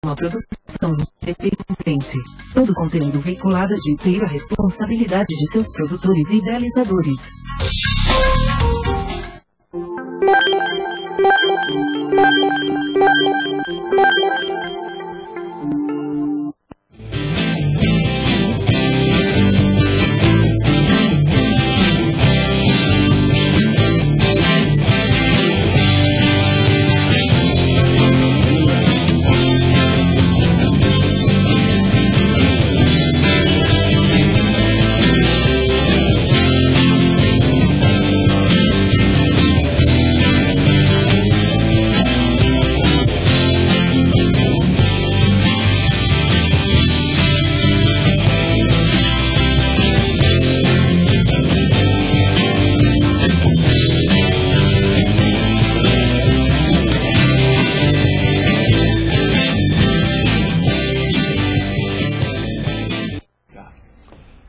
uma produção independente. Todo conteúdo veiculado é de inteira responsabilidade de seus produtores e idealizadores.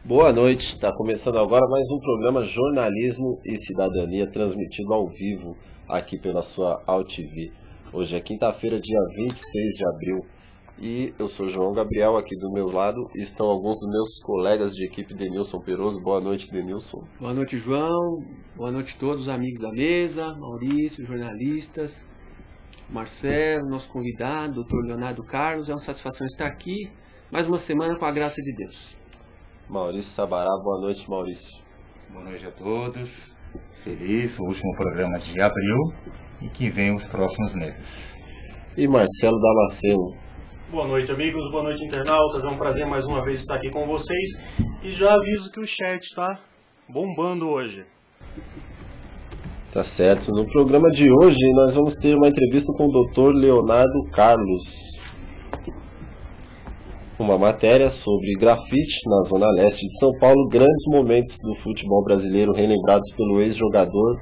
Boa noite, está começando agora mais um programa Jornalismo e Cidadania, transmitido ao vivo aqui pela sua AltV. Hoje é quinta-feira, dia 26 de abril, e eu sou João Gabriel, aqui do meu lado, e estão alguns dos meus colegas de equipe, Denilson Peroso. Boa noite, Denilson. Boa noite, João. Boa noite a todos os amigos da mesa, Maurício, jornalistas, Marcelo, nosso convidado, doutor Leonardo Carlos. É uma satisfação estar aqui, mais uma semana com a graça de Deus. Maurício Sabará, boa noite, Maurício. Boa noite a todos. Feliz o último programa de abril e que venham os próximos meses. E Marcelo Damasceno. Boa noite, amigos. Boa noite, internautas. É um prazer mais uma vez estar aqui com vocês. E já aviso que o chat está bombando hoje. Tá certo. No programa de hoje nós vamos ter uma entrevista com o Dr. Leonardo Carlos. Uma matéria sobre grafite na Zona Leste de São Paulo, grandes momentos do futebol brasileiro relembrados pelo ex-jogador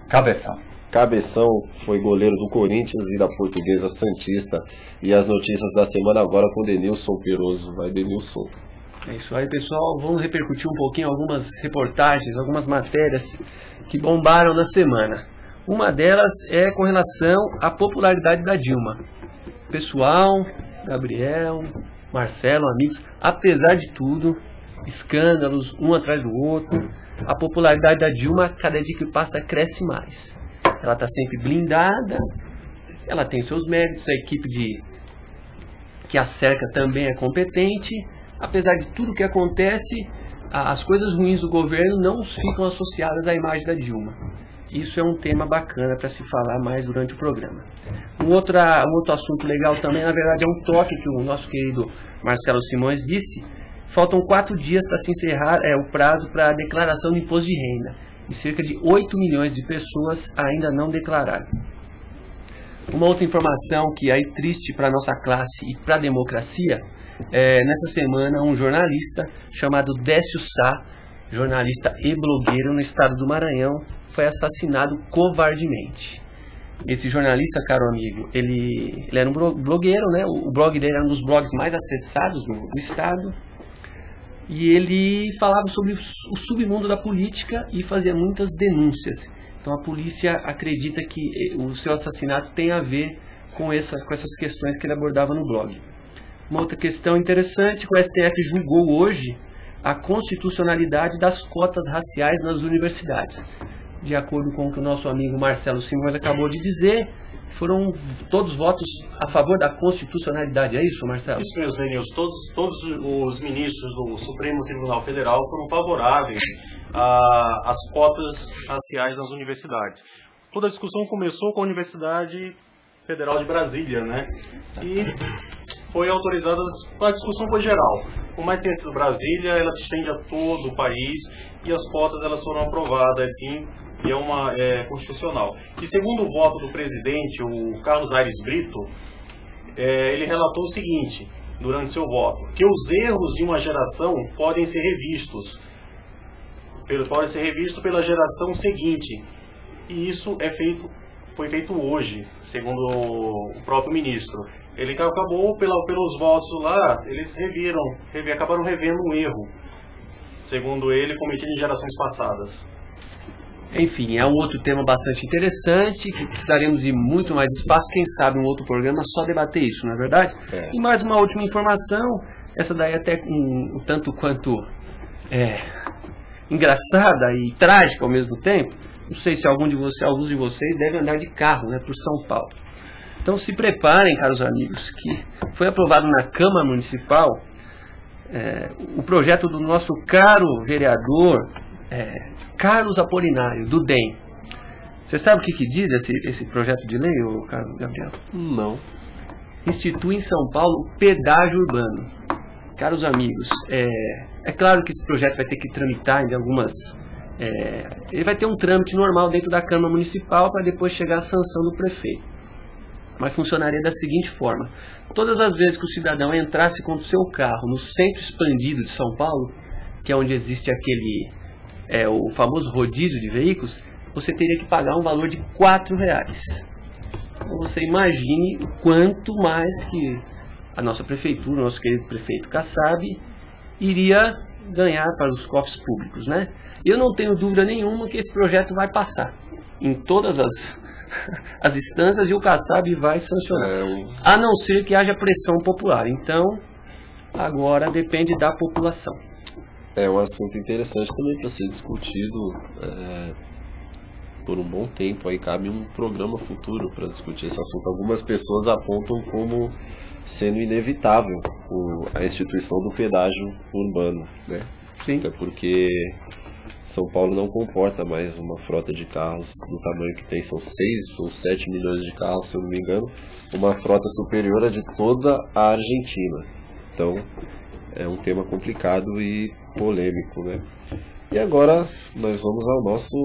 Cabeção. Cabeção, foi goleiro do Corinthians e da Portuguesa Santista. E as notícias da semana agora com Denilson Peroso. Vai, Denilson. É isso aí, pessoal. Vamos repercutir um pouquinho algumas reportagens, algumas matérias que bombaram na semana. Uma delas é com relação à popularidade da Dilma. Pessoal, Gabriel, Marcelo, amigos, apesar de tudo, escândalos um atrás do outro, a popularidade da Dilma, cada dia que passa, cresce mais. Ela está sempre blindada, ela tem seus méritos, a equipe que a cerca também é competente. Apesar de tudo que acontece, as coisas ruins do governo não ficam associadas à imagem da Dilma. Isso é um tema bacana para se falar mais durante o programa. Um outro assunto legal também, na verdade, é um toque que o nosso querido Marcelo Simões disse. Faltam 4 dias para se encerrar o prazo para a declaração do imposto de renda. E cerca de 8 milhões de pessoas ainda não declararam. Uma outra informação que é triste para a nossa classe e para a democracia, nessa semana um jornalista chamado Décio Sá, jornalista e blogueiro no estado do Maranhão, foi assassinado covardemente. Esse jornalista, caro amigo, ele era um blogueiro, né? O blog dele era um dos blogs mais acessados no estado. E ele falava sobre o submundo da política e fazia muitas denúncias. Então a polícia acredita que o seu assassinato tem a ver com essas questões que ele abordava no blog. Uma outra questão interessante, o STF julgou hoje a constitucionalidade das cotas raciais nas universidades. De acordo com o que o nosso amigo Marcelo Simões acabou de dizer, foram todos votos a favor da constitucionalidade. É isso, Marcelo? Isso mesmo, Denilson. Todos os ministros do Supremo Tribunal Federal foram favoráveis às cotas raciais nas universidades. Toda a discussão começou com a Universidade Federal de Brasília, né? E foi autorizada, a discussão foi geral. Por mais que tenha sido Brasília, ela se estende a todo o país e as cotas elas foram aprovadas, sim, e é constitucional. E segundo o voto do presidente, o Carlos Aires Brito, ele relatou o seguinte, durante seu voto, que os erros de uma geração podem ser revistos pela geração seguinte. E isso foi feito hoje, segundo o próprio ministro. Ele acabou, pelos votos lá, eles acabaram revendo um erro, segundo ele, cometido em gerações passadas. Enfim, é um outro tema bastante interessante, que precisaremos de muito mais espaço, quem sabe um outro programa só debater isso, não é verdade? E mais uma última informação, essa daí até um tanto quanto engraçada e trágica ao mesmo tempo. Não sei se alguns de vocês devem andar de carro, né, por São Paulo. Então se preparem, caros amigos, que foi aprovado na Câmara Municipal o projeto do nosso caro vereador Carlos Apolinário, do DEM. Você sabe o que diz esse projeto de lei, caro Gabriel? Não. Institui em São Paulo pedágio urbano. Caros amigos, é claro que esse projeto vai ter que tramitar em algumas... ele vai ter um trâmite normal dentro da Câmara Municipal para depois chegar à sanção do prefeito. Mas funcionaria da seguinte forma: todas as vezes que o cidadão entrasse com o seu carro no centro expandido de São Paulo, que é onde existe o famoso rodízio de veículos, você teria que pagar um valor de R$4. Então você imagine o quanto mais que a nossa prefeitura, o nosso querido prefeito Kassab, iria ganhar para os cofres públicos, né? Eu não tenho dúvida nenhuma que esse projeto vai passar em todas as instâncias e o Kassab vai sancionar, a não ser que haja pressão popular. Então, agora depende da população. É um assunto interessante também para ser discutido por um bom tempo. Aí cabe um programa futuro para discutir esse assunto. Algumas pessoas apontam como sendo inevitável a instituição do pedágio urbano, né? Sim. Até porque São Paulo não comporta mais uma frota de carros do tamanho que tem, são 6 ou 7 milhões de carros, se eu não me engano, uma frota superior à de toda a Argentina. Então, é um tema complicado e polêmico, né? E agora nós vamos ao nosso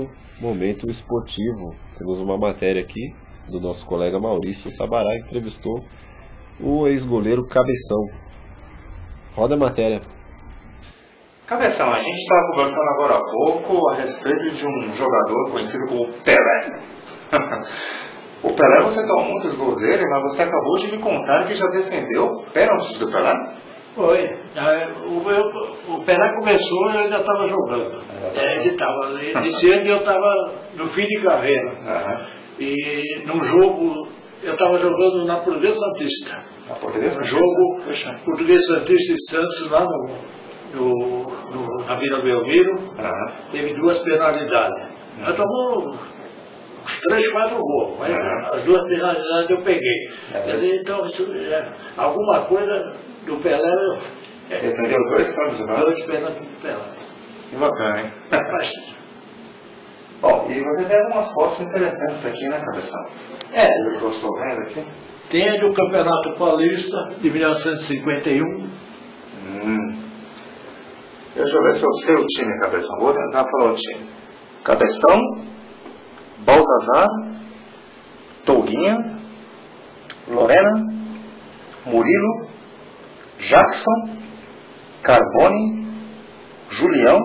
momento esportivo. Temos uma matéria aqui do nosso colega Maurício Sabará, que entrevistou o ex-goleiro Cabeção. Roda a matéria. Cabeção, a gente estava conversando agora há pouco a respeito de um jogador conhecido como Pelé. O Pelé, você toma muitos gols dele, mas você acabou de me contar que já defendeu pênaltis do Pelé? Foi. O Pelé começou e eu ainda estava jogando. Ele estava. Esse ano eu estava no fim de carreira. E num jogo, eu estava jogando na Portuguesa Santista. Na Portuguesa? Um jogo Portuguesa Santista e Santos lá na Vila Belmiro. Teve 2 penalidades. Nós tomamos uns 3, 4 gols, mas as 2 penalidades eu peguei. Então, alguma coisa do Pelé. Defendeu 2 pênaltis do Pelé? 2 pênaltis do Pelé. Que bacana, hein? Bom, e você tem algumas fotos interessantes aqui, né, Cabeção? Eu estou vendo aqui. Tem a do Campeonato Paulista de 1951. Deixa eu ver se eu sei o time, Cabeção. Vou tentar falar o time. Cabeção, Baltazar, Touguinha, Lorena, Murilo, Jackson, Carbone, Julião,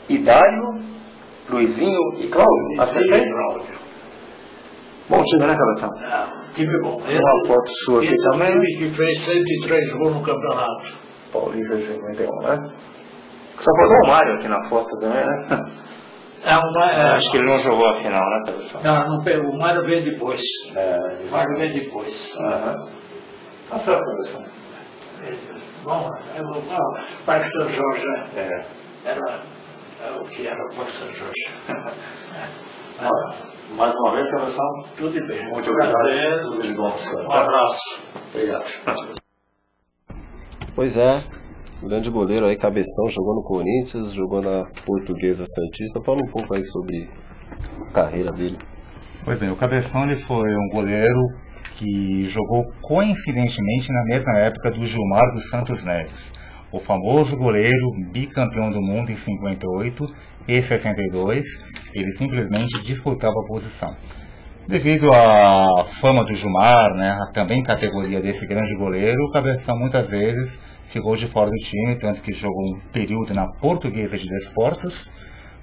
Idário, Luizinho e Cláudio. Acertei? Bom time, né, Cabeção? Time bom. Uma foto sua aqui esse também. time que fez 103 gols no campeonato. Paulista de 51, né? Só faltou o Mário aqui na foto também, né? Acho que ele não jogou a final, né, Cabeção? Não pegou. O Mário veio depois. O Mário veio depois. Tá certo, Cabeção. Bom, o Parque São Jorge, né? Era o que era o Parque São Jorge. Mais uma vez, Cabeção. Tudo bem. Muito obrigado. Tudo de bom, senhor. Um abraço. Obrigado. Pois é, grande goleiro aí, Cabeção, jogou no Corinthians, jogou na Portuguesa Santista. Fala um pouco aí sobre a carreira dele. Pois bem, o Cabeção ele foi um goleiro que jogou coincidentemente na mesma época do Gilmar dos Santos Neves, o famoso goleiro bicampeão do mundo em 58 e 62. Ele simplesmente disputava a posição. Devido à fama do Gilmar, né, a também categoria desse grande goleiro, o Cabeção muitas vezes ficou de fora do time, tanto que jogou um período na Portuguesa de Desportos,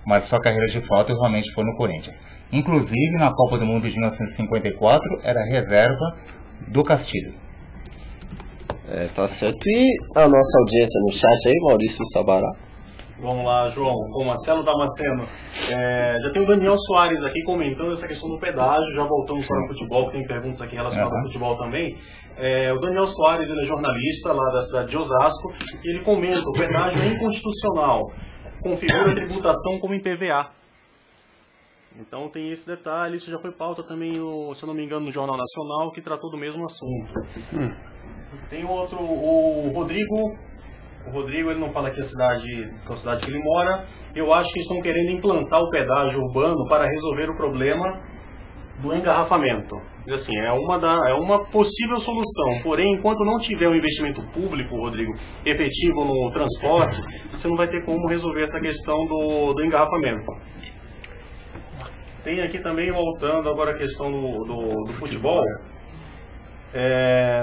mas sua carreira de fato realmente foi no Corinthians. Inclusive, na Copa do Mundo de 1954, era reserva do Castilho. Tá certo. E a nossa audiência no chat aí, Maurício Sabará? Vamos lá, João, com o Marcelo Damasceno. Já tem o Daniel Soares aqui comentando essa questão do pedágio, já voltamos para o futebol, tem perguntas aqui relacionadas ao futebol também. O Daniel Soares, ele é jornalista lá da cidade de Osasco, e ele comenta: o pedágio é inconstitucional, configura a tributação como em PVA. Então tem esse detalhe, isso já foi pauta também, se eu não me engano, no Jornal Nacional, que tratou do mesmo assunto. Tem outro, o Rodrigo. O Rodrigo, ele não fala que a cidade que ele mora. Eu acho que estão querendo implantar o pedágio urbano para resolver o problema do engarrafamento. E assim, é uma possível solução. Porém, enquanto não tiver um investimento público, Rodrigo, efetivo no transporte, você não vai ter como resolver essa questão do engarrafamento. Tem aqui também, voltando agora a questão do futebol.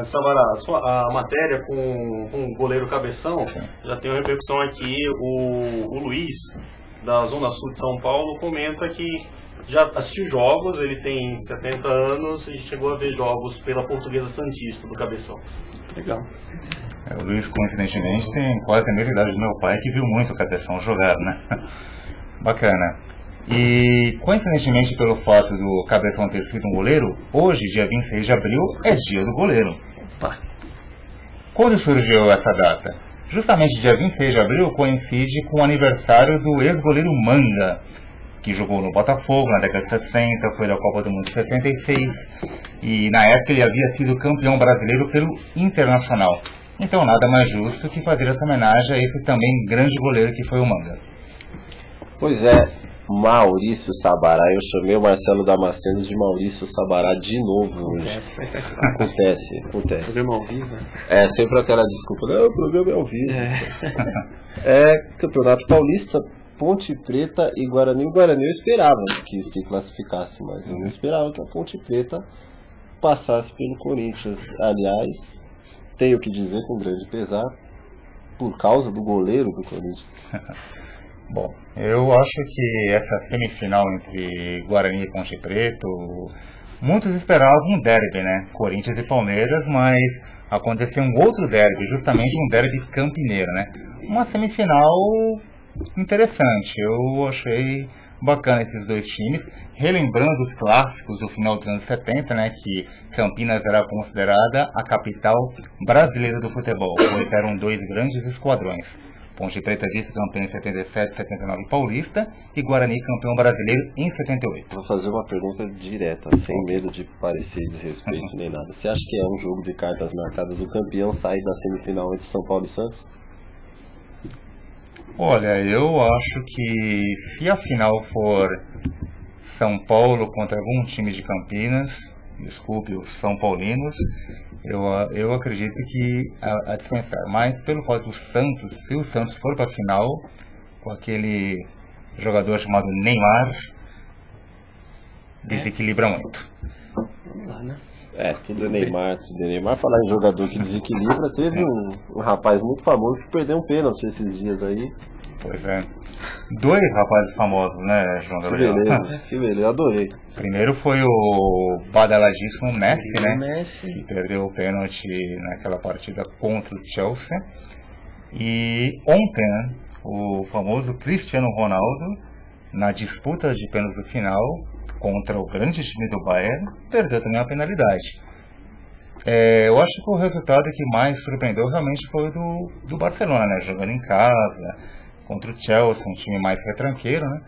Sabará, a matéria com o goleiro Cabeção já tem uma repercussão aqui. O Luiz, da Zona Sul de São Paulo, comenta que já assistiu jogos, ele tem 70 anos e chegou a ver jogos pela Portuguesa Santista do Cabeção. Legal. O Luiz, coincidentemente, tem quase a mesma idade do meu pai, que viu muito o Cabeção jogar, né? Bacana. E, coincidentemente, pelo fato do Cabeção ter sido um goleiro, hoje, dia 26 de abril, é dia do goleiro. Opa. Quando surgiu essa data? Justamente dia 26 de abril coincide com o aniversário do ex-goleiro Manga, que jogou no Botafogo na década de 60, foi da Copa do Mundo de 76, e na época ele havia sido campeão brasileiro pelo Internacional. Então nada mais justo que fazer essa homenagem a esse também grande goleiro que foi o Manga. Pois é, Maurício Sabará. Eu chamei o Marcelo Damasceno de Maurício Sabará de novo hoje. Acontece. Programa ao vivo. Sempre aquela desculpa. Não, o programa é ao vivo. Campeonato Paulista, Ponte Preta e Guarani. O Guarani eu esperava que se classificasse, mas eu não esperava que a Ponte Preta passasse pelo Corinthians. Aliás, tenho que dizer com grande pesar, por causa do goleiro do Corinthians. Bom, eu acho que essa semifinal entre Guarani e Ponte Preta, muitos esperavam um derby, né? Corinthians e Palmeiras, mas aconteceu um outro derby, justamente um derby campineiro, né? Uma semifinal interessante, eu achei bacana esses dois times, relembrando os clássicos do final dos anos 70, né? Que Campinas era considerada a capital brasileira do futebol, pois eram dois grandes esquadrões. Ponte Preta vice-campeão em 77, 79 paulista e Guarani campeão brasileiro em 78. Vou fazer uma pergunta direta, sem medo de parecer desrespeito nem nada. Você acha que é um jogo de cartas marcadas o campeão sair da semifinal entre São Paulo e Santos? Olha, eu acho que se a final for São Paulo contra algum time de Campinas, desculpe os São Paulinos, eu acredito que a dispensar. Mas pelo fato do Santos, se o Santos for para a final com aquele jogador chamado Neymar, desequilibra muito. Vamos lá, né? Tudo é Neymar, Falar em jogador que desequilibra, teve um rapaz muito famoso que perdeu um pênalti esses dias aí. Pois é. Dois rapazes famosos, né, João Gabriel? Que beleza, adorei. Primeiro foi o badaladíssimo Messi, né? Messi. Que perdeu o pênalti naquela partida contra o Chelsea. E ontem, né, o famoso Cristiano Ronaldo, na disputa de pênaltis do final, contra o grande time do Bayern, perdeu também a penalidade. Eu acho que o resultado que mais surpreendeu realmente foi do Barcelona, né? Jogando em casa, contra o Chelsea, um time mais retranqueiro, né?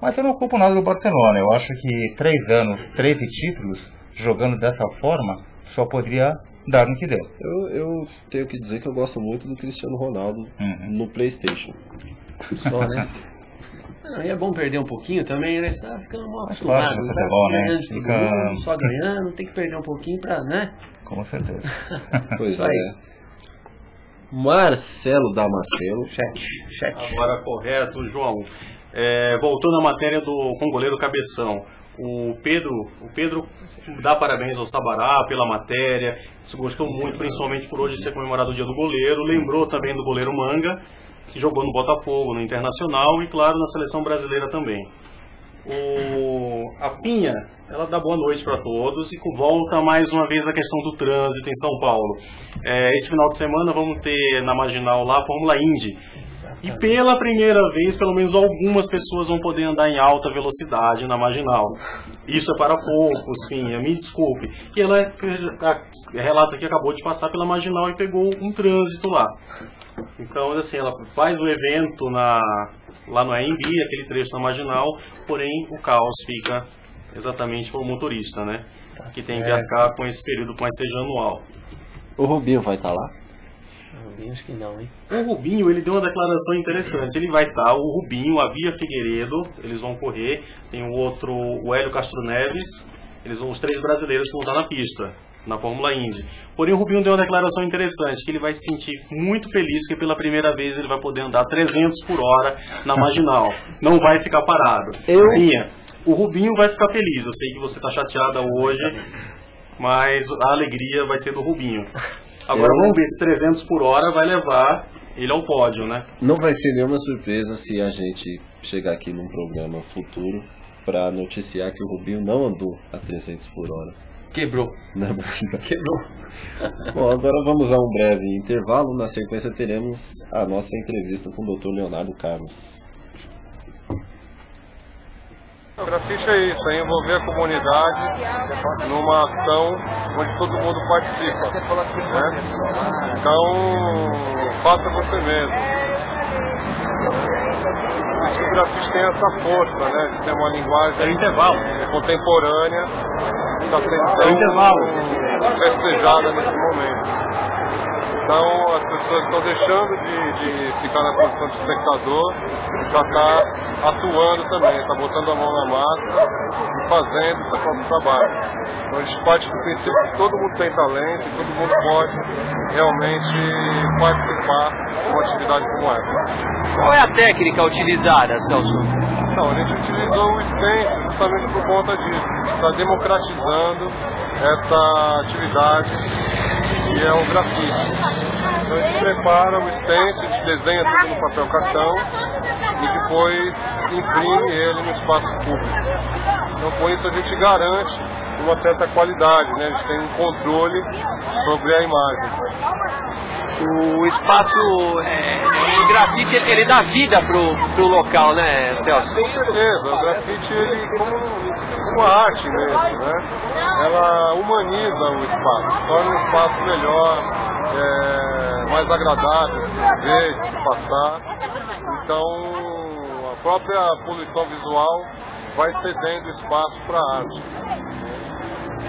Mas eu não culpo nada do Barcelona. Eu acho que 3 anos, 13 títulos, jogando dessa forma, só poderia dar no que deu. Eu tenho que dizer que eu gosto muito do Cristiano Ronaldo no PlayStation. Só, né? E é bom perder um pouquinho também, né? Você tá ficando mal acostumado, claro, futebol, né? Só ganhando, tem que perder um pouquinho pra, né? Com certeza. Pois é. Marcelo Damasceno. Chat. Agora correto, João. Voltando à matéria com o goleiro Cabeção. O Pedro dá parabéns ao Sabará pela matéria. Se gostou muito, principalmente por hoje ser comemorado o dia do goleiro. Lembrou também do goleiro Manga, que jogou no Botafogo, no Internacional e, claro, na Seleção Brasileira também. A Pinha, ela dá boa noite para todos e volta mais uma vez a questão do trânsito em São Paulo. Esse final de semana vamos ter na Marginal lá a Fórmula Indy. E pela primeira vez, pelo menos algumas pessoas vão poder andar em alta velocidade na Marginal. Isso é para poucos, Pinha, me desculpe. E ela relata que acabou de passar pela Marginal e pegou um trânsito lá. Então, assim, ela faz o evento lá no AMB, aquele trecho na Marginal, porém o caos fica exatamente para o motorista, né? Que tem que arcar com esse período que vai ser anual. O Rubinho vai estar lá? O Rubinho acho que não, hein? O Rubinho, ele deu uma declaração interessante. Ele vai estar, o Rubinho, a Bia Figueiredo, eles vão correr. Tem o outro, o Hélio Castro Neves, os 3 brasileiros que vão estar na pista, na Fórmula Indy. Porém, o Rubinho deu uma declaração interessante, que ele vai se sentir muito feliz que pela primeira vez ele vai poder andar 300 por hora na Marginal. Não vai ficar parado. Bia, o Rubinho vai ficar feliz. Eu sei que você está chateada hoje, mas a alegria vai ser do Rubinho. Agora vamos ver se 300 por hora vai levar ele ao pódio, né? Não vai ser nenhuma surpresa se a gente chegar aqui num programa futuro para noticiar que o Rubinho não andou a 300 por hora. Quebrou. Quebrou. Bom, agora vamos a um breve intervalo. Na sequência teremos a nossa entrevista com o Dr. Leonardo Carlos. O grafite é isso, é envolver a comunidade numa ação onde todo mundo participa, né? Então, faça você mesmo. Por isso que o grafite tem essa força, né? De ter uma linguagem contemporânea que está sendo festejada nesse momento. Então, as pessoas estão deixando de ficar na posição de espectador e já está atuando também, está botando a mão na massa e fazendo seu próprio trabalho. Então, a gente parte do princípio que todo mundo tem talento e todo mundo pode realmente participar de uma atividade como essa. Qual é a técnica utilizada, Celso? Então, a gente utilizou o stencil justamente por conta disso, está democratizando essa atividade que é o grafite. Então a gente prepara o stencil, a gente desenha tudo no papel cartão e depois imprime ele no espaço público. Então com isso a gente garante uma certa qualidade, né? A gente tem um controle sobre a imagem. O espaço, o grafite, ele dá vida pro local, né, Celso? Com certeza, o grafite ele como uma arte mesmo, né? Ela humaniza o espaço, torna o espaço melhor, mais agradável de se ver, de se passar. Então a própria poluição visual vai cedendo espaço para a arte.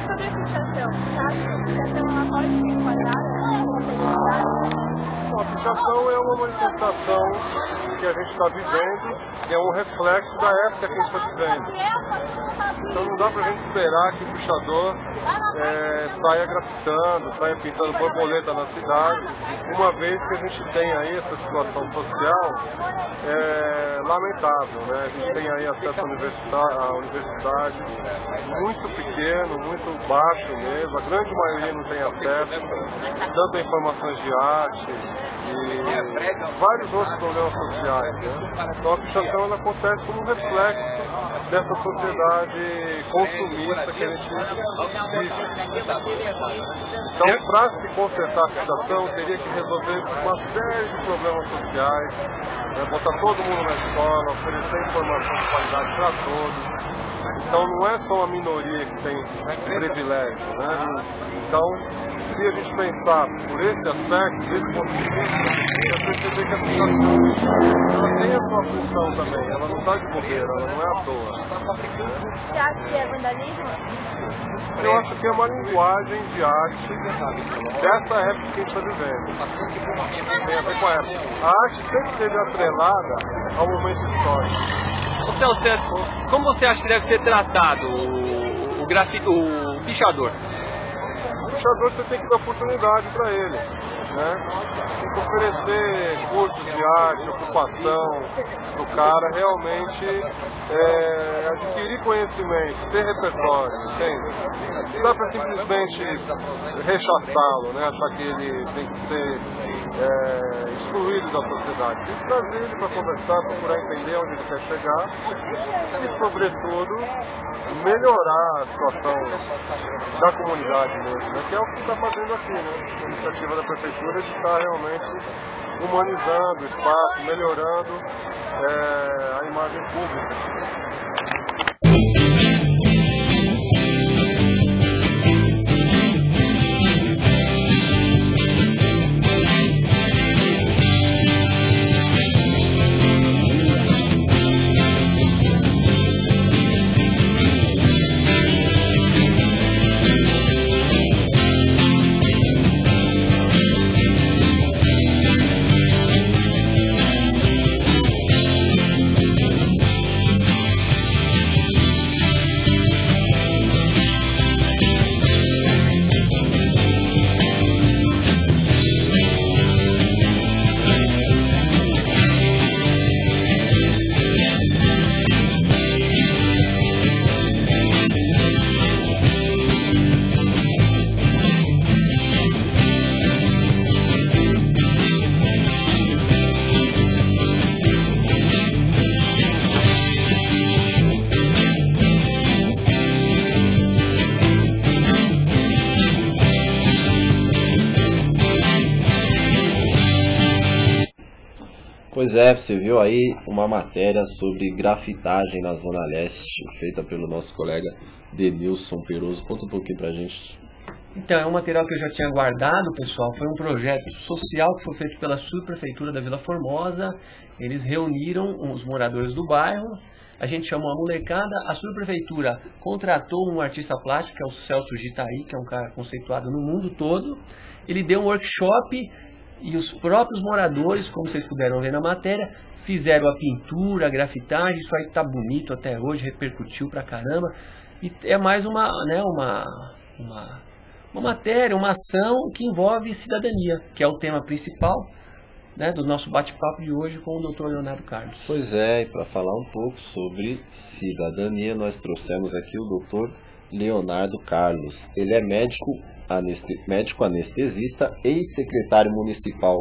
Sobre esse chapéu, você acha que esse chapéu ela pode ser enquadrada na a pichação é uma manifestação que a gente está vivendo, que é um reflexo da época que a gente está vivendo. Então não dá para a gente esperar que o pichador saia grafitando, saia pintando borboleta na cidade, uma vez que a gente tem aí essa situação social lamentável, né? A gente tem aí acesso à universidade muito pequeno, muito baixo mesmo, a grande maioria não tem acesso, tanto a informações de arte e vários outros problemas sociais, né? Então a pichação ela acontece como um reflexo dessa sociedade consumista que a gente vive. Então, para se consertar a pichação, teria que resolver uma série de problemas sociais, né? Botar todo mundo na escola, oferecer informação de qualidade para todos. Então não é só uma minoria que tem privilégio, né? Então, se a gente pensar por esse aspecto, desse ponto de vista, vai perceber que a pichação ela tem a sua função também, ela não está de bobeira, ela não é à toa. Você acha que é vandalismo? Eu acho que é uma linguagem de arte dessa época que a gente está vivendo. Tem a ver com a época. A arte sempre esteve atrelada ao momento histórico. Celso, como você acha que deve ser tratado o pichador? pichador você tem que dar oportunidade para ele, né? Tem que oferecer cursos de arte, ocupação para o cara realmente adquirir conhecimento, ter repertório, entende? Não dá para simplesmente rechaçá-lo, né? Achar que ele tem que ser excluído da sociedade. Tem que trazer ele para conversar, procurar entender onde ele quer chegar e, sobretudo, melhorar a situação da comunidade mesmo, né? Que é o que está fazendo aqui, né? A iniciativa da Prefeitura de estar realmente humanizando o espaço, melhorando a imagem pública. Pois é, você viu aí uma matéria sobre grafitagem na Zona Leste, feita pelo nosso colega Denilson Peroso. Conta um pouquinho pra gente. Então, é um material que eu já tinha guardado, pessoal. Foi um projeto social que foi feito pela subprefeitura da Vila Formosa. Eles reuniram os moradores do bairro. A gente chamou a molecada. A subprefeitura contratou um artista plástico, que é o Celso Gitaí, que é um cara conceituado no mundo todo. Ele deu um workshop e os próprios moradores, como vocês puderam ver na matéria, fizeram a pintura, a grafitagem. Isso aí tá bonito até hoje, repercutiu pra caramba. E é mais uma matéria, uma ação que envolve cidadania, que é o tema principal, né, do nosso bate-papo de hoje com o Dr. Leonardo Carlos. Pois é, e para falar um pouco sobre cidadania, nós trouxemos aqui o Dr. Leonardo Carlos. Ele é médico anestesista, ex-secretário municipal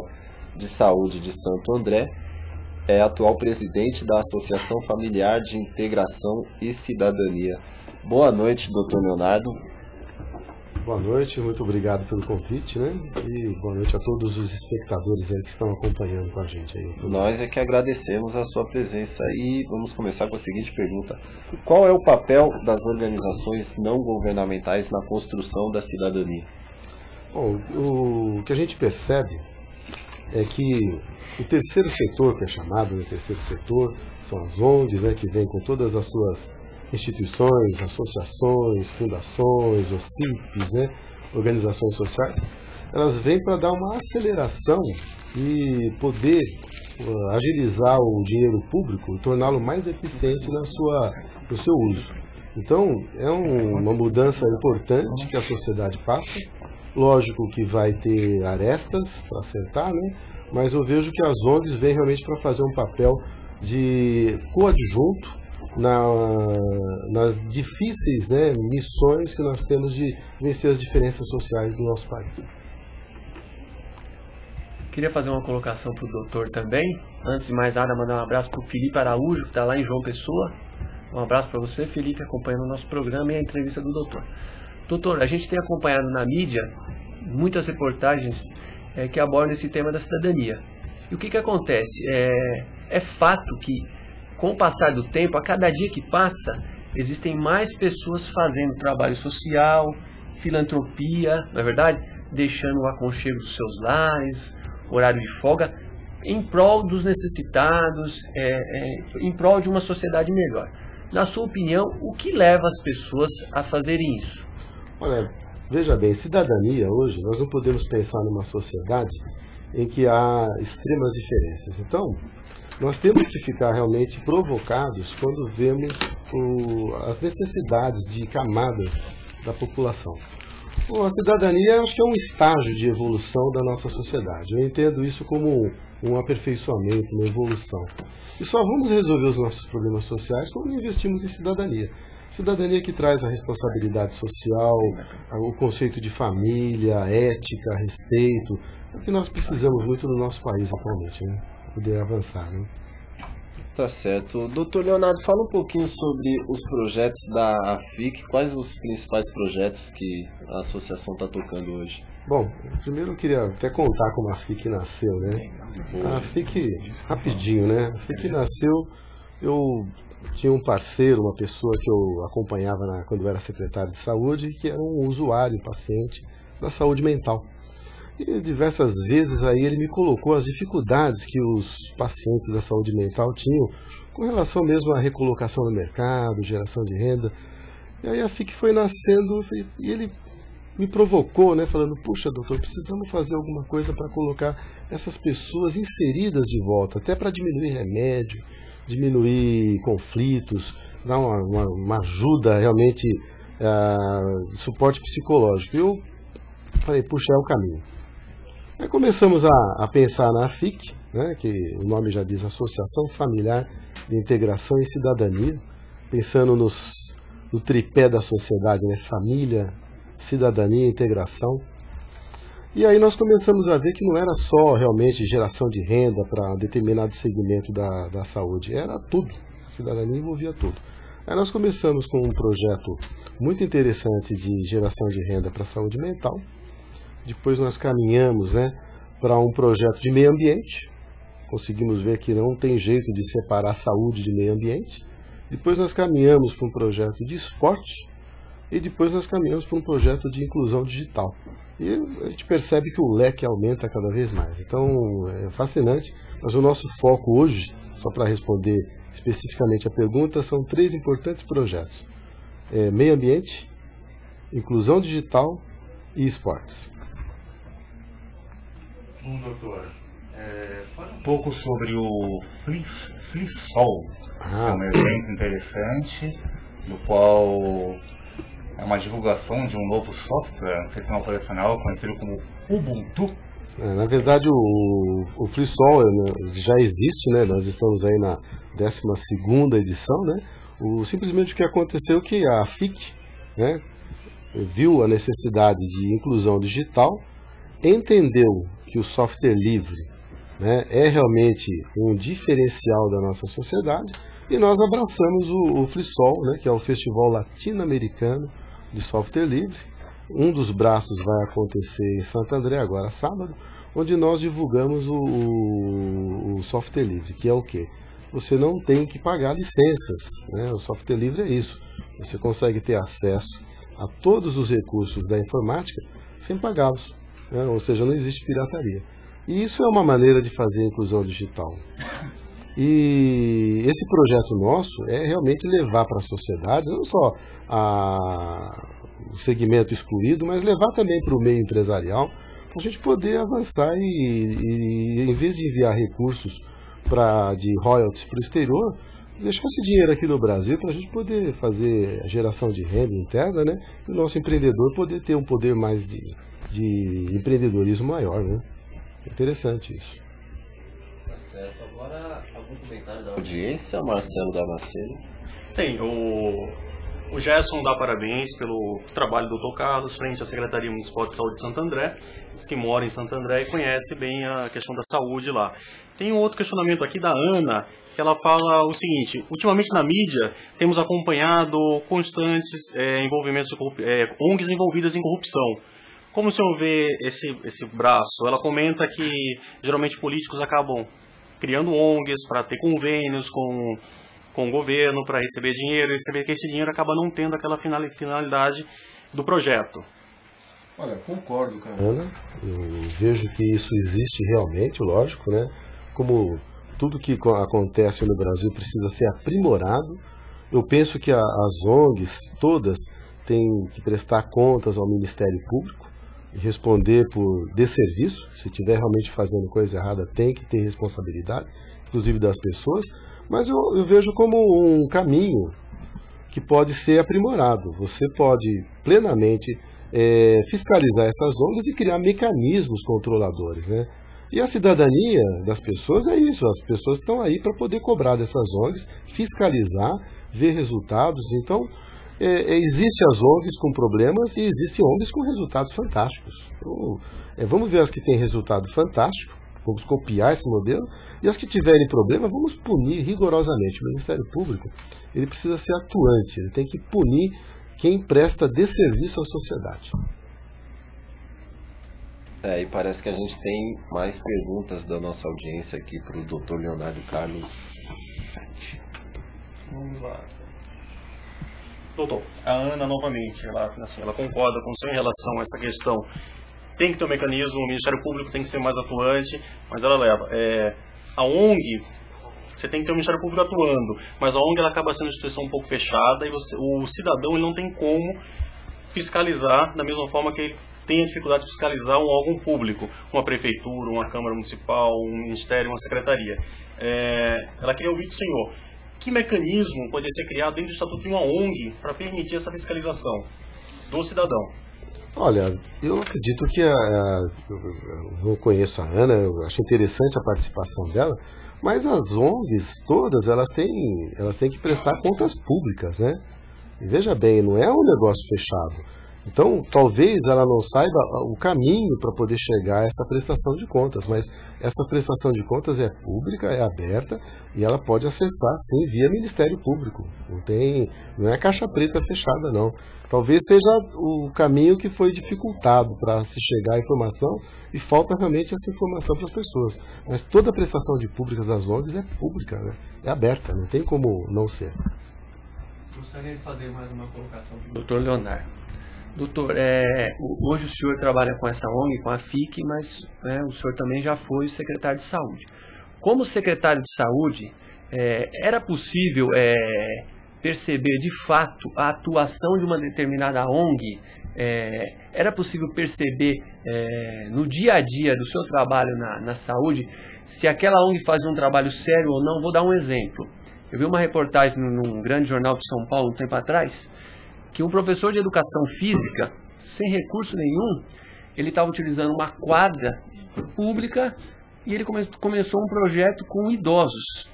de saúde de Santo André, é atual presidente da Associação Familiar de Integração e Cidadania. Boa noite, Dr. Leonardo. Boa noite, muito obrigado pelo convite, né? E boa noite a todos os espectadores aí que estão acompanhando com a gente aí. Nós é que agradecemos a sua presença e vamos começar com a seguinte pergunta. Qual é o papel das organizações não governamentais na construção da cidadania? Bom, o que a gente percebe é que o terceiro setor, que é chamado de terceiro setor, são as ONGs, né, que vêm com todas as suas instituições, associações, fundações, OCIPs, né, organizações sociais, elas vêm para dar uma aceleração e poder agilizar o dinheiro público e torná-lo mais eficiente no seu uso. Então, é uma mudança importante que a sociedade passa. Lógico que vai ter arestas para acertar, né? Mas eu vejo que as ONGs vêm realmente para fazer um papel de coadjunto nas difíceis, né, missões que nós temos de vencer as diferenças sociais do nosso país. Queria fazer uma colocação para o doutor também. Antes de mais nada, mandar um abraço para o Felipe Araújo, que está lá em João Pessoa. Um abraço para você, Felipe, acompanhando o nosso programa e a entrevista do doutor. Doutor, a gente tem acompanhado na mídia muitas reportagens que abordam esse tema da cidadania. E o que acontece? É fato que, com o passar do tempo, a cada dia que passa, existem mais pessoas fazendo trabalho social, filantropia, não é verdade? Deixando o aconchego dos seus lares, horário de folga, em prol dos necessitados, em prol de uma sociedade melhor. Na sua opinião, o que leva as pessoas a fazerem isso? Olha, veja bem, cidadania hoje, nós não podemos pensar numa sociedade em que há extremas diferenças. Então, nós temos que ficar realmente provocados quando vemos as necessidades de camadas da população. Bom, a cidadania acho que é um estágio de evolução da nossa sociedade. Eu entendo isso como um aperfeiçoamento, uma evolução. E só vamos resolver os nossos problemas sociais quando investimos em cidadania. Cidadania que traz a responsabilidade social, o conceito de família, ética, respeito, o que nós precisamos muito no nosso país atualmente, né? Para poder avançar, né? Tá certo. Doutor Leonardo, fala um pouquinho sobre os projetos da AFIC, quais os principais projetos que a associação está tocando hoje? Bom, primeiro eu queria até contar como a AFIC nasceu, né? A AFIC, rapidinho, né? A AFIC nasceu, eu tinha um parceiro, uma pessoa que eu acompanhava quando eu era secretário de saúde, que era um usuário, paciente da saúde mental. E diversas vezes aí ele me colocou as dificuldades que os pacientes da saúde mental tinham com relação mesmo à recolocação no mercado, geração de renda. E aí a FIC foi nascendo e ele me provocou, né, falando, puxa doutor, precisamos fazer alguma coisa para colocar essas pessoas inseridas de volta, até para diminuir remédio, diminuir conflitos, dar uma ajuda realmente, suporte psicológico. E eu falei, puxa, é o caminho. Aí começamos a pensar na AFIC, né, que o nome já diz Associação Familiar de Integração e Cidadania, pensando no tripé da sociedade, né, família, cidadania e integração. E aí nós começamos a ver que não era só realmente geração de renda para determinado segmento da saúde, era tudo, a cidadania envolvia tudo. Aí nós começamos com um projeto muito interessante de geração de renda para a saúde mental. Depois nós caminhamos, né, para um projeto de meio ambiente. Conseguimos ver que não tem jeito de separar saúde de meio ambiente. Depois nós caminhamos para um projeto de esporte. E depois nós caminhamos para um projeto de inclusão digital. E a gente percebe que o leque aumenta cada vez mais. Então é fascinante. Mas o nosso foco hoje, só para responder especificamente a pergunta, são 3 importantes projetos. Meio ambiente, inclusão digital e esportes. Bom, doutor, fala um pouco sobre o FliSol, que é um evento interessante, no qual é uma divulgação de um novo software, um sistema operacional conhecido como Ubuntu. Na verdade, o FliSol já existe, né? Nós estamos aí na 12ª edição, né? Simplesmente o que aconteceu é que a FIC, né, viu a necessidade de inclusão digital, entendeu que o software livre, né, é realmente um diferencial da nossa sociedade, e nós abraçamos o FliSol, né, que é o Festival Latino-Americano de Software Livre. Um dos braços vai acontecer em Santo André, agora sábado, onde nós divulgamos o software livre, que é o quê? Você não tem que pagar licenças, né? O software livre é isso. Você consegue ter acesso a todos os recursos da informática sem pagá-los, né? Ou seja, não existe pirataria. E isso é uma maneira de fazer a inclusão digital. E esse projeto nosso é realmente levar para a sociedade, não só o segmento excluído, mas levar também para o meio empresarial, para a gente poder avançar e em vez de enviar recursos de royalties para o exterior, deixar esse dinheiro aqui no Brasil para a gente poder fazer a geração de renda interna, né? E o nosso empreendedor poder ter um poder mais de empreendedorismo maior, né? Interessante isso. Tá certo. Agora, algum comentário da audiência, Marcelo Damasceno? Tem. O Gerson dá parabéns pelo trabalho do Dr. Carlos frente à Secretaria Municipal de Saúde de Santo André. Diz que mora em Santo André e conhece bem a questão da saúde lá. Tem um outro questionamento aqui da Ana, que ela fala o seguinte: ultimamente na mídia temos acompanhado constantes envolvimentos de ONGs envolvidas em corrupção. Como o senhor vê esse braço? Ela comenta que geralmente políticos acabam criando ONGs para ter convênios com o governo, para receber dinheiro, e receber que esse dinheiro acaba não tendo aquela finalidade do projeto. Olha, concordo, cara. Ana, eu vejo que isso existe realmente, lógico, né? Como tudo que acontece no Brasil precisa ser aprimorado, eu penso que as ONGs todas têm que prestar contas ao Ministério Público e responder por desserviço. Se estiver realmente fazendo coisa errada, tem que ter responsabilidade, inclusive das pessoas. Mas eu vejo como um caminho que pode ser aprimorado. Você pode plenamente fiscalizar essas ONGs e criar mecanismos controladores, né? E a cidadania das pessoas é isso, as pessoas estão aí para poder cobrar dessas ONGs, fiscalizar, ver resultados. Então, existem as ONGs com problemas e existem ONGs com resultados fantásticos. Então, vamos ver as que têm resultado fantástico, vamos copiar esse modelo, e as que tiverem problema, vamos punir rigorosamente. O Ministério Público, ele precisa ser atuante, ele tem que punir quem presta desserviço à sociedade. E parece que a gente tem mais perguntas da nossa audiência aqui para o Dr. Leonardo Carlos. Vamos lá. Doutor, a Ana novamente, ela concorda com o senhor em relação a essa questão. Tem que ter um mecanismo, o Ministério Público tem que ser mais atuante, mas ela leva. A ONG, você tem que ter o Ministério Público atuando, mas a ONG ela acaba sendo uma instituição um pouco fechada e o cidadão ele não tem como fiscalizar da mesma forma que ele tem a dificuldade de fiscalizar um órgão público, uma prefeitura, uma Câmara Municipal, um Ministério, uma Secretaria. Ela queria ouvir do senhor, que mecanismo poderia ser criado dentro do Estatuto de uma ONG para permitir essa fiscalização do cidadão? Olha, eu acredito que eu não conheço a Ana, eu acho interessante a participação dela, mas as ONGs todas, elas têm que prestar contas públicas, né? E veja bem, não é um negócio fechado. Então, talvez ela não saiba o caminho para poder chegar a essa prestação de contas, mas essa prestação de contas é pública, é aberta e ela pode acessar, sim, via Ministério Público. Não é caixa preta fechada, não. Talvez seja o caminho que foi dificultado para se chegar à informação e falta realmente essa informação para as pessoas. Mas toda a prestação de públicas das ONGs é pública, né? É aberta, não tem como não ser. Gostaria de fazer mais uma colocação para o Dr. Leonardo. Doutor, hoje o senhor trabalha com essa ONG, com a FIC, mas o senhor também já foi secretário de saúde. Como secretário de saúde, era possível perceber de fato a atuação de uma determinada ONG? Era possível perceber no dia a dia do seu trabalho na saúde se aquela ONG fazia um trabalho sério ou não? Vou dar um exemplo. Eu vi uma reportagem num grande jornal de São Paulo um tempo atrás, que um professor de educação física, sem recurso nenhum, ele estava utilizando uma quadra pública e ele começou um projeto com idosos.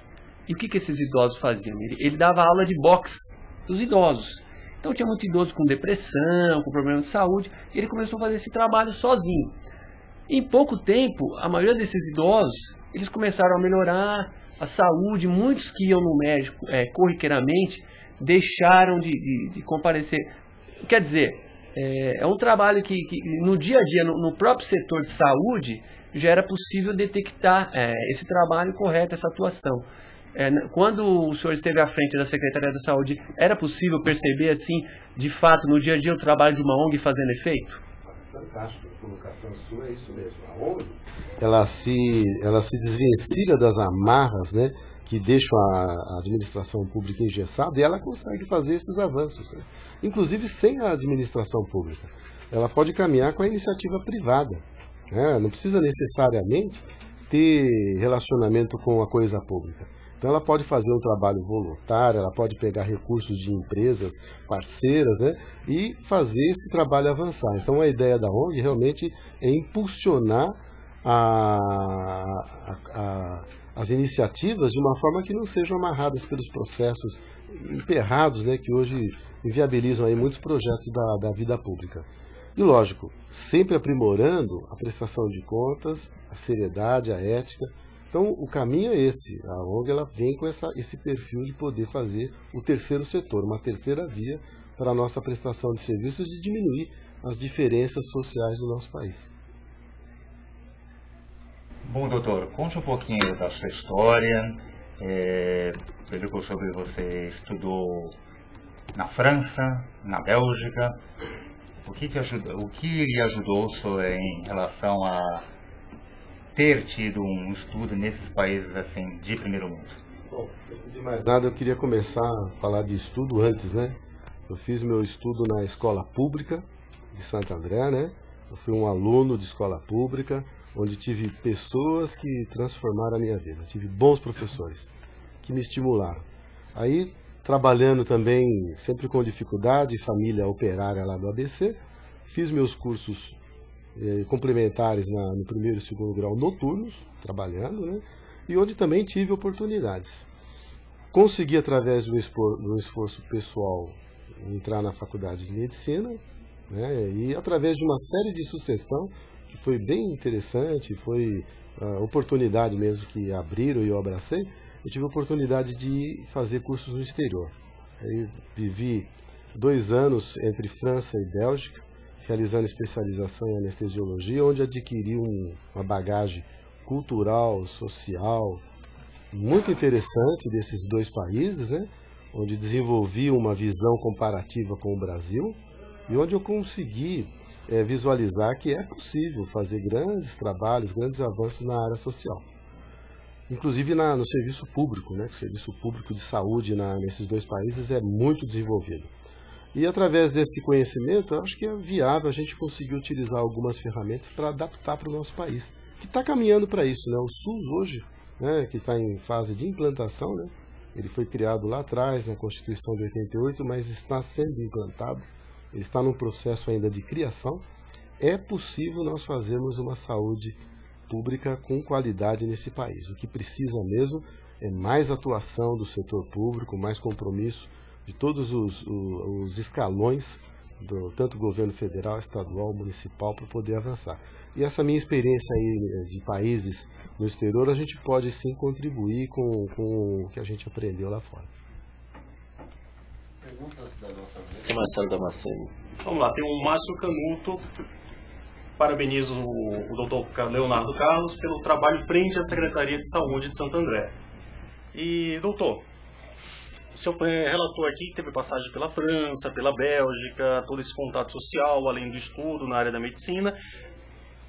E o que esses idosos faziam? Ele dava aula de boxe dos idosos. Então tinha muito idoso com depressão, com problema de saúde, e ele começou a fazer esse trabalho sozinho. Em pouco tempo, a maioria desses idosos, eles começaram a melhorar a saúde, muitos que iam no médico corriqueiramente, deixaram de comparecer. Quer dizer, é um trabalho que no dia a dia, no próprio setor de saúde, já era possível detectar esse trabalho correto, essa atuação. Quando o senhor esteve à frente da Secretaria da Saúde, era possível perceber, assim, de fato, no dia a dia, o trabalho de uma ONG fazendo efeito? Fantástico, a colocação sua é isso mesmo. A ONG, ela se desvencilha das amarras, né, que deixam a administração pública engessada, e ela consegue fazer esses avanços, né? Inclusive sem a administração pública. Ela pode caminhar com a iniciativa privada, né? Não precisa necessariamente ter relacionamento com a coisa pública. Então ela pode fazer um trabalho voluntário, ela pode pegar recursos de empresas parceiras, né, e fazer esse trabalho avançar. Então a ideia da ONG realmente é impulsionar as iniciativas de uma forma que não sejam amarradas pelos processos emperrados, né, que hoje inviabilizam aí muitos projetos da vida pública. E lógico, sempre aprimorando a prestação de contas, a seriedade, a ética. Então o caminho é esse. A ONG ela vem com esse perfil de poder fazer o terceiro setor, uma terceira via para a nossa prestação de serviços e diminuir as diferenças sociais do nosso país. Bom, doutor, conte um pouquinho da sua história. Pelo que eu soube, você estudou na França, na Bélgica. O que lhe ajudou em relação a ter tido um estudo nesses países assim de primeiro mundo? Bom, antes de mais nada, eu queria começar a falar de estudo antes, né? Eu fiz meu estudo na escola pública de Santo André, né? Eu fui um aluno de escola pública, onde tive pessoas que transformaram a minha vida. Tive bons professores que me estimularam. Aí, trabalhando também, sempre com dificuldade, família operária lá do ABC, fiz meus cursos complementares no primeiro e segundo grau noturnos, trabalhando, né? E onde também tive oportunidades. Consegui, através do esforço pessoal, entrar na faculdade de medicina, né? E através de uma série de sucessão, que foi bem interessante, foi a oportunidade mesmo que abriram e eu abracei, eu tive a oportunidade de fazer cursos no exterior. Aí vivi 2 anos entre França e Bélgica, realizando especialização em anestesiologia, onde adquiri uma bagagem cultural, social, muito interessante desses 2 países, né? Onde desenvolvi uma visão comparativa com o Brasil e onde eu consegui visualizar que é possível fazer grandes trabalhos, grandes avanços na área social. Inclusive no serviço público, né? O serviço público de saúde nesses 2 países é muito desenvolvido. E através desse conhecimento, eu acho que é viável a gente conseguir utilizar algumas ferramentas para adaptar para o nosso país, que está caminhando para isso, né? O SUS hoje, né, que está em fase de implantação, né? Ele foi criado lá atrás, na Constituição de 88, mas está sendo implantado, ele está num processo ainda de criação. É possível nós fazermos uma saúde pública com qualidade nesse país. O que precisa mesmo é mais atuação do setor público, mais compromisso de todos os escalões, tanto governo federal, estadual, municipal, para poder avançar. E essa minha experiência aí de países no exterior, a gente pode sim contribuir com o que a gente aprendeu lá fora. Perguntas da nossa vez. Marcelo Damasceno. Vamos lá, tem o Márcio Canuto. Parabenizo o doutor Leonardo Carlos pelo trabalho frente à Secretaria de Saúde de Santo André. E, doutor, o senhor relatou aqui que teve passagem pela França, pela Bélgica, todo esse contato social, além do estudo na área da medicina.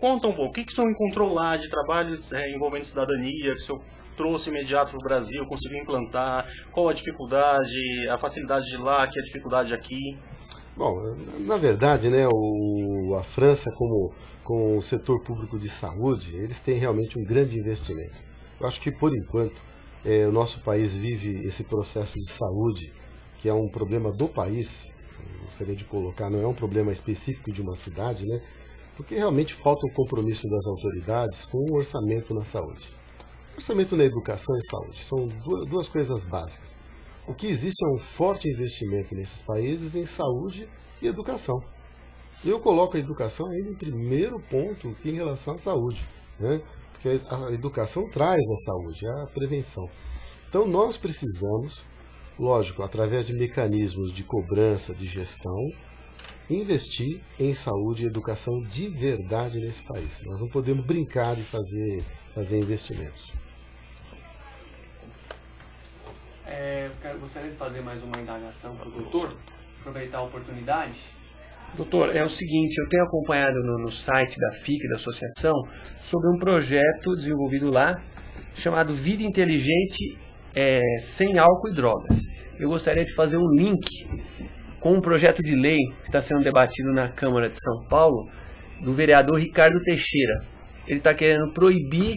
Conta um pouco, o que o senhor encontrou lá de trabalho envolvendo cidadania, que o senhor trouxe imediato para o Brasil, conseguiu implantar, qual a dificuldade, a facilidade de lá, que é a dificuldade aqui? Bom, na verdade, né, a França, como o setor público de saúde, eles têm realmente um grande investimento. Eu acho que, por enquanto, o nosso país vive esse processo de saúde, que é um problema do país, gostaria de colocar, não é um problema específico de uma cidade, né, porque realmente falta um compromisso das autoridades com o orçamento na saúde. Orçamento na educação e saúde são duas coisas básicas. O que existe é um forte investimento nesses países em saúde e educação. Eu coloco a educação ainda em primeiro ponto em relação à saúde, né? Porque a educação traz a saúde, a prevenção. Então nós precisamos, lógico, através de mecanismos de cobrança, de gestão, investir em saúde e educação de verdade nesse país. Nós não podemos brincar de fazer investimentos. Eu gostaria de fazer mais uma indagação para o doutor, aproveitar a oportunidade. Doutor, é o seguinte, eu tenho acompanhado no site da FIC, da associação, sobre um projeto desenvolvido lá, chamado Vida Inteligente Sem Álcool e Drogas. Eu gostaria de fazer um link com um projeto de lei que está sendo debatido na Câmara de São Paulo, do vereador Ricardo Teixeira. Ele está querendo proibir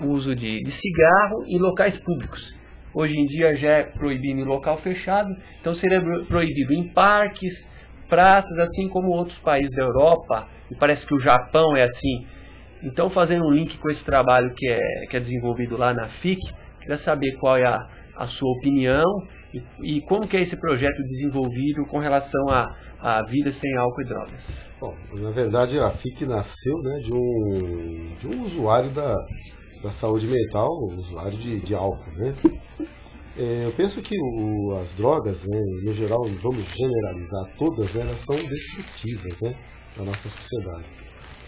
o uso de cigarro em locais públicos. Hoje em dia já é proibido em local fechado, então seria proibido em parques, praças, assim como outros países da Europa, e parece que o Japão é assim. Então, fazendo um link com esse trabalho que é desenvolvido lá na FIC, queria saber qual é a sua opinião e como que é esse projeto desenvolvido com relação à vida sem álcool e drogas. Bom, na verdade a FIC nasceu, né, de um usuário da saúde mental, usuário de álcool, né? Eu penso que as drogas, né, no geral, vamos generalizar todas, né, elas são destrutivas, né, da nossa sociedade.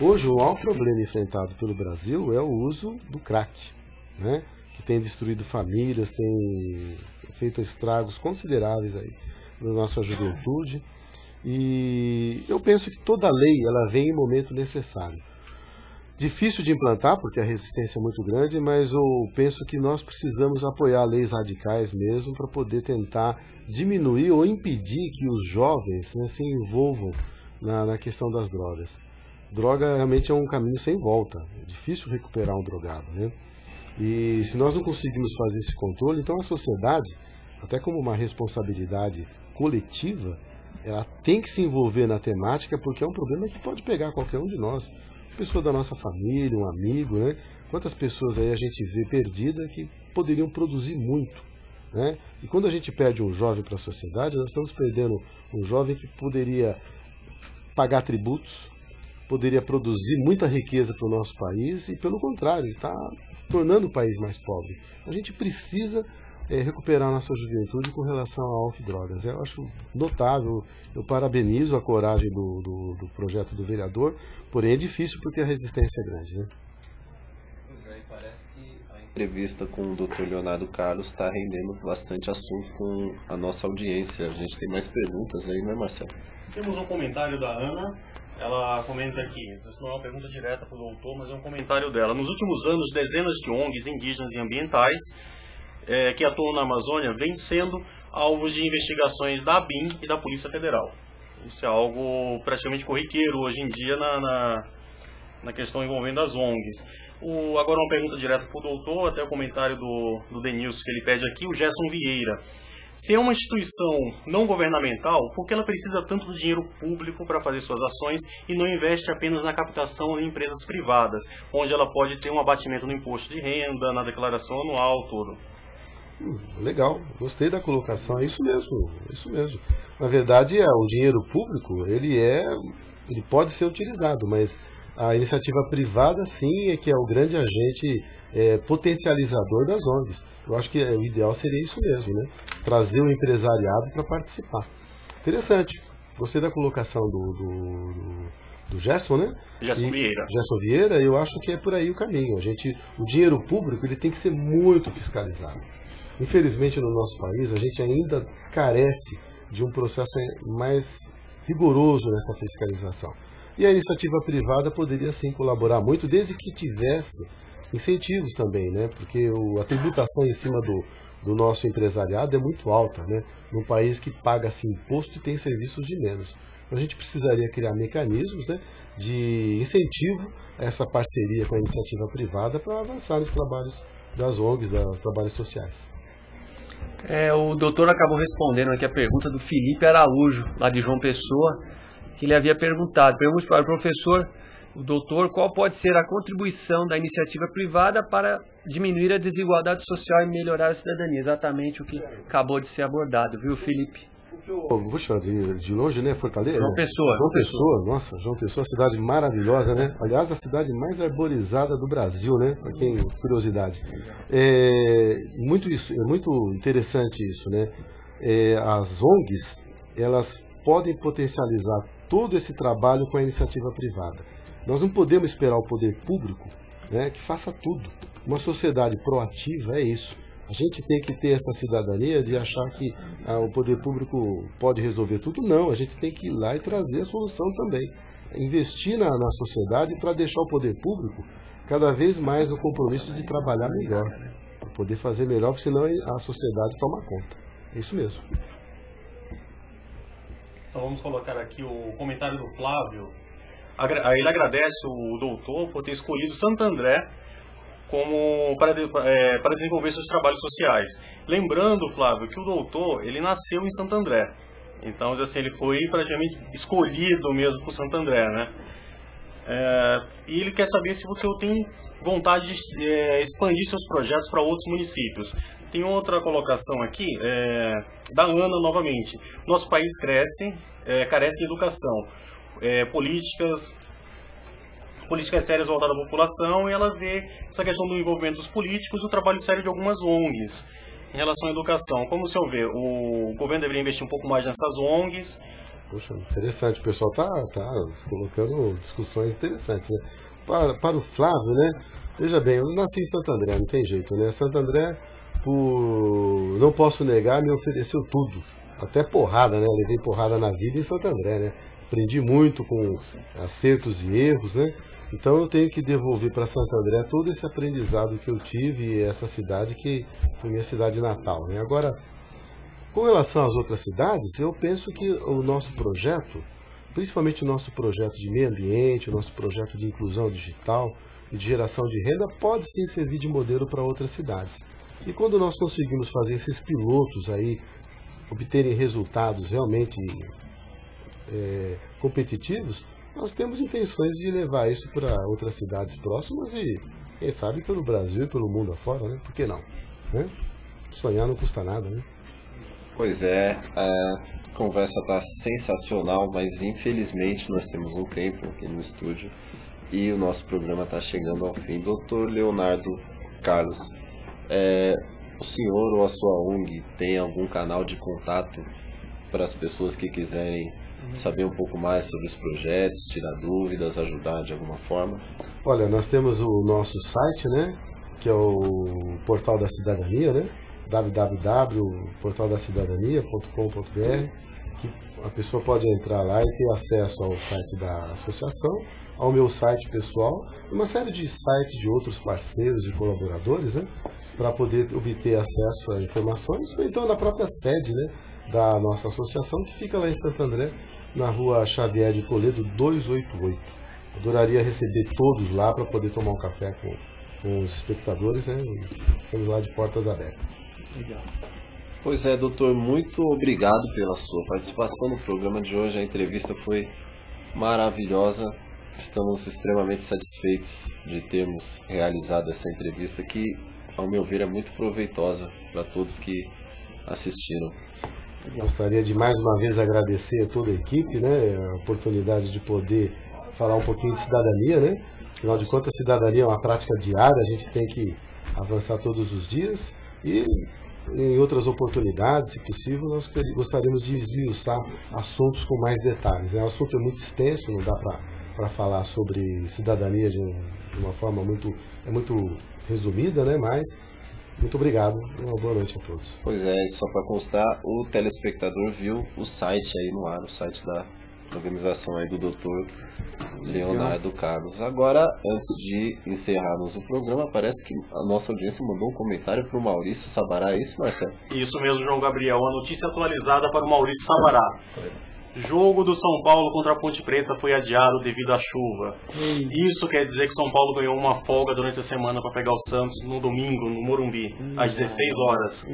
Hoje o maior problema enfrentado pelo Brasil é o uso do crack, né, que tem destruído famílias, tem feito estragos consideráveis aí na nossa juventude. E eu penso que toda lei ela vem em momento necessário. Difícil de implantar, porque a resistência é muito grande, mas eu penso que nós precisamos apoiar leis radicais mesmo para poder tentar diminuir ou impedir que os jovens, né, se envolvam na questão das drogas. Droga realmente é um caminho sem volta, é difícil recuperar um drogado, né? E se nós não conseguimos fazer esse controle, então a sociedade, até como uma responsabilidade coletiva, ela tem que se envolver na temática, porque é um problema que pode pegar qualquer um de nós. Pessoa da nossa família, um amigo, né? Quantas pessoas aí a gente vê perdida que poderiam produzir muito, né? E quando a gente perde um jovem para a sociedade, nós estamos perdendo um jovem que poderia pagar tributos, poderia produzir muita riqueza para o nosso país e, pelo contrário, está tornando o país mais pobre. A gente precisa recuperar a nossa juventude com relação a álcool e drogas. Eu acho notável, eu parabenizo a coragem do projeto do vereador, porém é difícil porque a resistência é grande, né? Pois é, e parece que a entrevista com o Dr. Leonardo Carlos está rendendo bastante assunto com a nossa audiência. A gente tem mais perguntas aí, né, Marcelo? Temos um comentário da Ana. Ela comenta aqui, isso não é uma pergunta direta para o doutor, mas é um comentário dela. Nos últimos anos, dezenas de ONGs indígenas e ambientais que atuam na Amazônia vêm sendo alvos de investigações da ABIN e da Polícia Federal. Isso é algo praticamente corriqueiro hoje em dia na questão envolvendo as ONGs. Agora uma pergunta direta para o doutor, até o comentário do Denilson que ele pede aqui, o Gerson Vieira. Se é uma instituição não governamental, por que ela precisa tanto do dinheiro público para fazer suas ações e não investe apenas na captação em empresas privadas, onde ela pode ter um abatimento no imposto de renda, na declaração anual, tudo? Legal, gostei da colocação, é isso mesmo, é isso mesmo. Na verdade, o dinheiro público, ele pode ser utilizado, mas a iniciativa privada, sim, é que é o grande agente potencializador das ONGs. Eu acho que o ideal seria isso mesmo, né? Trazer o empresariado para participar. Interessante, gostei da colocação do Gerson, né? Gerson Vieira, eu acho que é por aí o caminho. O dinheiro público ele tem que ser muito fiscalizado. Infelizmente, no nosso país, a gente ainda carece de um processo mais rigoroso nessa fiscalização. E a iniciativa privada poderia, sim, colaborar muito, desde que tivesse incentivos também, né? Porque a tributação em cima do nosso empresariado é muito alta, né? Num país que paga-se imposto e tem serviços de menos. Então, a gente precisaria criar mecanismos, né, de incentivo a essa parceria com a iniciativa privada para avançar nos trabalhos das ONGs, dos trabalhos sociais. O doutor acabou respondendo aqui a pergunta do Felipe Araújo, lá de João Pessoa, que ele havia perguntado. Pergunto para o professor, o doutor, qual pode ser a contribuição da iniciativa privada para diminuir a desigualdade social e melhorar a cidadania? Exatamente o que acabou de ser abordado, viu, Felipe? Puxa, de longe, né? Fortaleza? João Pessoa. João Pessoa, nossa, João Pessoa, cidade maravilhosa, né? Aliás, a cidade mais arborizada do Brasil, né? Para quem curiosidade. É muito interessante isso, né? As ONGs, elas podem potencializar todo esse trabalho com a iniciativa privada. Nós não podemos esperar o poder público, né, que faça tudo. Uma sociedade proativa é isso. A gente tem que ter essa cidadania de achar que o poder público pode resolver tudo. Não, a gente tem que ir lá e trazer a solução também. Investir na sociedade para deixar o poder público cada vez mais no compromisso de trabalhar melhor. Para poder fazer melhor, porque senão a sociedade toma conta. É isso mesmo. Então vamos colocar aqui o comentário do Flávio. Ele agradece o doutor por ter escolhido Santo André para desenvolver seus trabalhos sociais. Lembrando, Flávio, que o doutor ele nasceu em Santo André. Então, assim, ele foi praticamente escolhido mesmo por Santo André, né? E ele quer saber se você tem vontade de expandir seus projetos para outros municípios. Tem outra colocação aqui, da Ana novamente. Nosso país carece de educação, políticas sérias voltadas à população, e ela vê essa questão do envolvimento dos políticos e o trabalho sério de algumas ONGs em relação à educação. Como o senhor vê, o governo deveria investir um pouco mais nessas ONGs? Puxa, interessante, o pessoal tá colocando discussões interessantes, né? Para o Flávio, né? Veja bem, eu nasci em Santo André, não tem jeito, né? Santo André, não posso negar, me ofereceu tudo. Até porrada, né? Eu levei porrada na vida em Santo André, né? Aprendi muito com acertos e erros, né? Então eu tenho que devolver para Santo André todo esse aprendizado que eu tive e essa cidade que foi minha cidade natal, né? Agora, com relação às outras cidades, eu penso que o nosso projeto, principalmente o nosso projeto de meio ambiente, o nosso projeto de inclusão digital e de geração de renda, pode sim servir de modelo para outras cidades. E quando nós conseguimos fazer esses pilotos aí, obterem resultados realmente competitivos, nós temos intenções de levar isso para outras cidades próximas e, quem sabe, pelo Brasil e pelo mundo afora, né? Por que não? Né? Sonhar não custa nada, né? Pois é, a conversa está sensacional, mas infelizmente nós temos um tempo aqui no estúdio e o nosso programa está chegando ao fim. Dr. Leonardo Carlos, o senhor ou a sua ONG tem algum canal de contato para as pessoas que quiserem saber um pouco mais sobre os projetos, tirar dúvidas, ajudar de alguma forma? Olha, nós temos o nosso site, né, que é o Portal da Cidadania, né, www.portaldacidadania.com.br, que a pessoa pode entrar lá e ter acesso ao site da associação, ao meu site pessoal, e uma série de sites de outros parceiros e colaboradores, né, para poder obter acesso a informações, ou então na própria sede, né, da nossa associação, que fica lá em Santo André, na rua Xavier de Toledo 288. Adoraria receber todos lá para poder tomar um café com os espectadores, né? Estamos lá de portas abertas. Legal. Pois é, doutor, muito obrigado pela sua participação no programa de hoje. A entrevista foi maravilhosa. Estamos extremamente satisfeitos de termos realizado essa entrevista, que, ao meu ver, é muito proveitosa para todos que assistiram. Gostaria de mais uma vez agradecer a toda a equipe, né, a oportunidade de poder falar um pouquinho de cidadania, né? Afinal de contas, a cidadania é uma prática diária, a gente tem que avançar todos os dias e em outras oportunidades, se possível, nós gostaríamos de esmiuçar assuntos com mais detalhes. O assunto é muito extenso, não dá para falar sobre cidadania de uma forma muito resumida, né? Mas muito obrigado e uma boa noite a todos. Pois é, só para constar, o telespectador viu o site aí no ar, o site da organização aí do Dr. Leonardo Carlos. Agora, antes de encerrarmos o programa, parece que a nossa audiência mandou um comentário para o Maurício Sabará, é isso, Marcelo? Isso mesmo, João Gabriel, a notícia atualizada para o Maurício Sabará. Jogo do São Paulo contra a Ponte Preta foi adiado devido à chuva. Isso quer dizer que São Paulo ganhou uma folga durante a semana para pegar o Santos no domingo, no Morumbi, às 16 horas.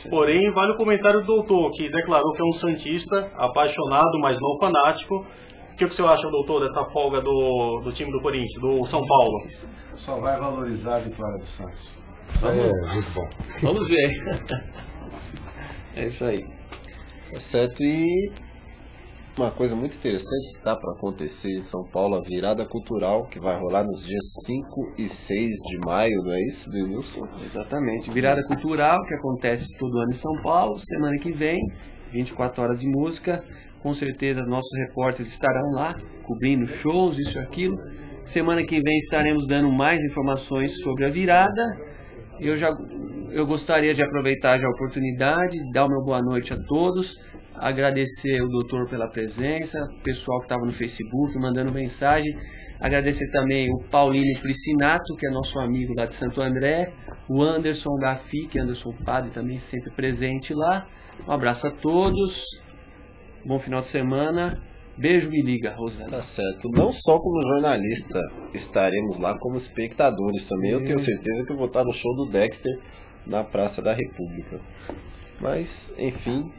Porém, vale o comentário do doutor, que declarou que é um santista, apaixonado, mas não fanático. O que o senhor acha, doutor, dessa folga do time do Corinthians, do São Paulo? Só vai valorizar a vitória do Santos. Isso é muito bom. Vamos ver. É isso aí. Tá certo, e uma coisa muito interessante está para acontecer em São Paulo, a virada cultural, que vai rolar nos dias 5 e 6 de maio, não é isso, Denilson? Exatamente, virada cultural que acontece todo ano em São Paulo, semana que vem, 24 horas de música, com certeza nossos repórteres estarão lá, cobrindo shows, isso e aquilo. Semana que vem estaremos dando mais informações sobre a virada. Eu gostaria de aproveitar já a oportunidade, dar o meu boa noite a todos, agradecer o doutor pela presença, o pessoal que estava no Facebook mandando mensagem, agradecer também o Paulinho Plicinato, que é nosso amigo lá de Santo André, o Anderson da FIC, Anderson Padre, também sempre presente lá. Um abraço a todos, bom final de semana, beijo, me liga, Rosana. Tá certo, não só como jornalista estaremos lá, como espectadores também. Eu tenho certeza que eu vou estar no show do Dexter na Praça da República. Mas, enfim...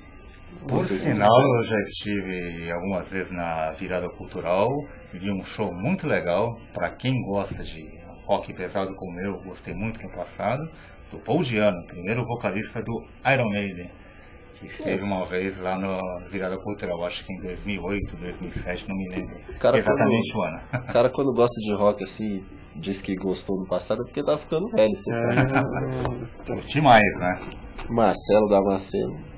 Por sinal, eu já estive algumas vezes na virada cultural, vi um show muito legal, para quem gosta de rock pesado como eu, gostei muito no passado, do Paul Diano, primeiro vocalista do Iron Maiden, que esteve uma vez lá na virada cultural, acho que em 2008, 2007, não me lembro exatamente o ano. O cara quando gosta de rock assim, diz que gostou no passado, é porque tá ficando velho. Curti mais, né? Marcelo Damasceno.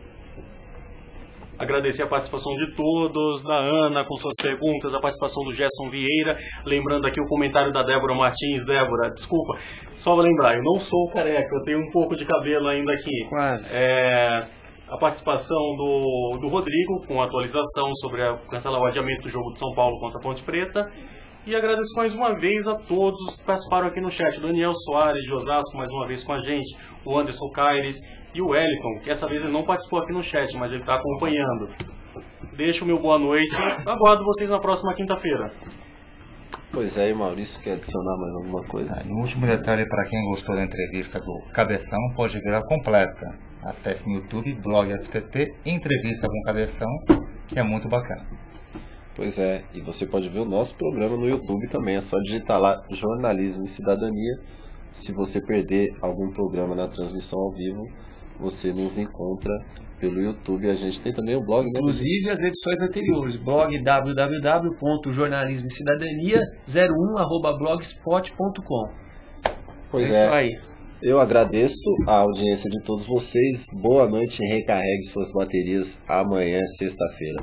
Agradecer a participação de todos, da Ana com suas perguntas, a participação do Gerson Vieira, lembrando aqui o comentário da Débora Martins. Débora, desculpa, só vou lembrar, eu não sou careca, eu tenho um pouco de cabelo ainda aqui. Quase. A participação do Rodrigo com a atualização sobre cancelar o adiamento do jogo de São Paulo contra a Ponte Preta. E agradeço mais uma vez a todos que participaram aqui no chat. Daniel Soares de Osasco mais uma vez com a gente, o Anderson Caires e o Wellington, que essa vez ele não participou aqui no chat, mas ele está acompanhando. Deixo o meu boa noite, aguardo vocês na próxima quinta-feira. Pois é, e Maurício quer adicionar mais alguma coisa? E um último detalhe para quem gostou da entrevista do Cabeção, pode ver a completa. Acesse no YouTube, blog FTT, entrevista com Cabeção, que é muito bacana. Pois é, e você pode ver o nosso programa no YouTube também, é só digitar lá Jornalismo e Cidadania. Se você perder algum programa na transmissão ao vivo, você nos encontra pelo YouTube. A gente tem também o blog, né? Inclusive as edições anteriores, blog www.jornalismocidadania01@blogspot.com. Pois Isso aí. Eu agradeço a audiência de todos vocês. Boa noite e recarregue suas baterias amanhã, sexta-feira.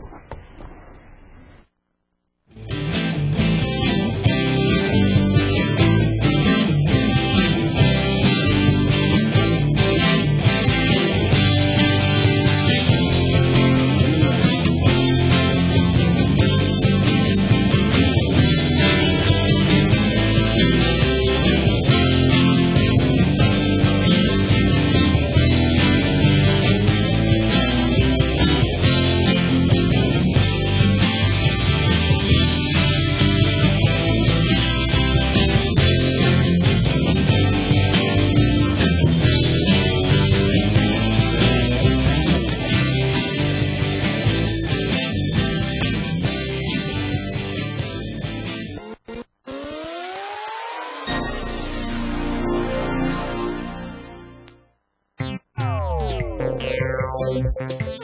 Thank you.